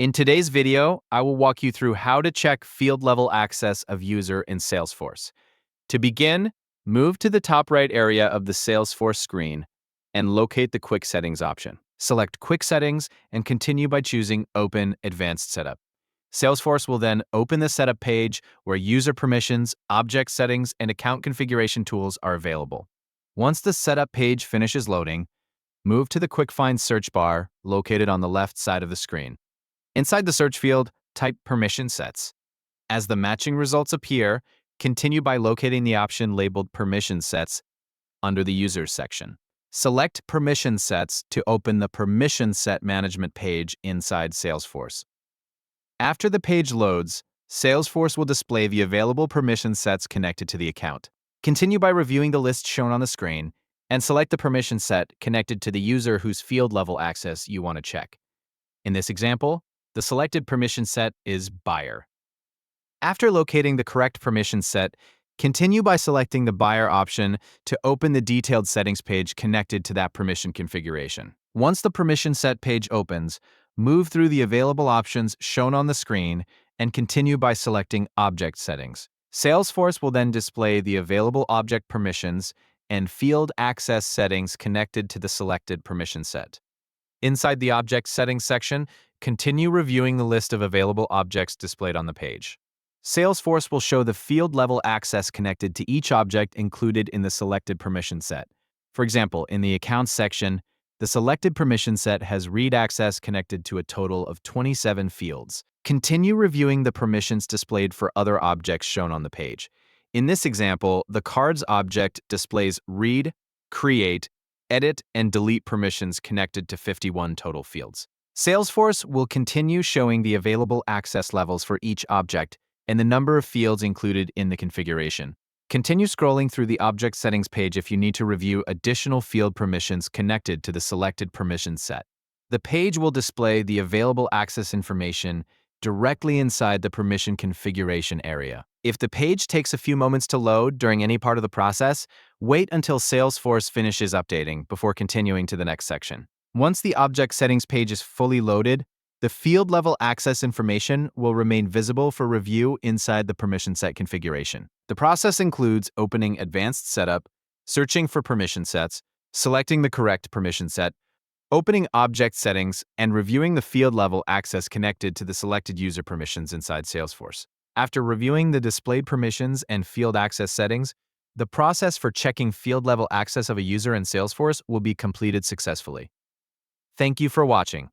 In today's video, I will walk you through how to check field-level access of user in Salesforce. To begin, move to the top right area of the Salesforce screen and locate the Quick Settings option. Select Quick Settings and continue by choosing Open Advanced Setup. Salesforce will then open the setup page where user permissions, object settings, and account configuration tools are available. Once the setup page finishes loading, move to the Quick Find search bar located on the left side of the screen. Inside the search field, type Permission Sets. As the matching results appear, continue by locating the option labeled Permission Sets under the Users section. Select Permission Sets to open the Permission Set Management page inside Salesforce. After the page loads, Salesforce will display the available permission sets connected to the account. Continue by reviewing the list shown on the screen and select the permission set connected to the user whose field-level access you want to check. In this example, the selected permission set is Buyer. After locating the correct permission set, continue by selecting the Buyer option to open the detailed settings page connected to that permission configuration. Once the permission set page opens, move through the available options shown on the screen and continue by selecting Object Settings. Salesforce will then display the available object permissions and field access settings connected to the selected permission set. Inside the Object Settings section, continue reviewing the list of available objects displayed on the page. Salesforce will show the field-level access connected to each object included in the selected permission set. For example, in the Accounts section, the selected permission set has read access connected to a total of 27 fields. Continue reviewing the permissions displayed for other objects shown on the page. In this example, the Cards object displays read, create, edit, and delete permissions connected to 51 total fields. Salesforce will continue showing the available access levels for each object and the number of fields included in the configuration. Continue scrolling through the Object Settings page if you need to review additional field permissions connected to the selected permission set. The page will display the available access information directly inside the permission configuration area. If the page takes a few moments to load during any part of the process, wait until Salesforce finishes updating before continuing to the next section. Once the Object Settings page is fully loaded, the field-level access information will remain visible for review inside the permission set configuration. The process includes opening Advanced Setup, searching for permission sets, selecting the correct permission set, opening Object Settings, and reviewing the field-level access connected to the selected user permissions inside Salesforce. After reviewing the displayed permissions and field access settings, the process for checking field-level access of a user in Salesforce will be completed successfully. Thank you for watching.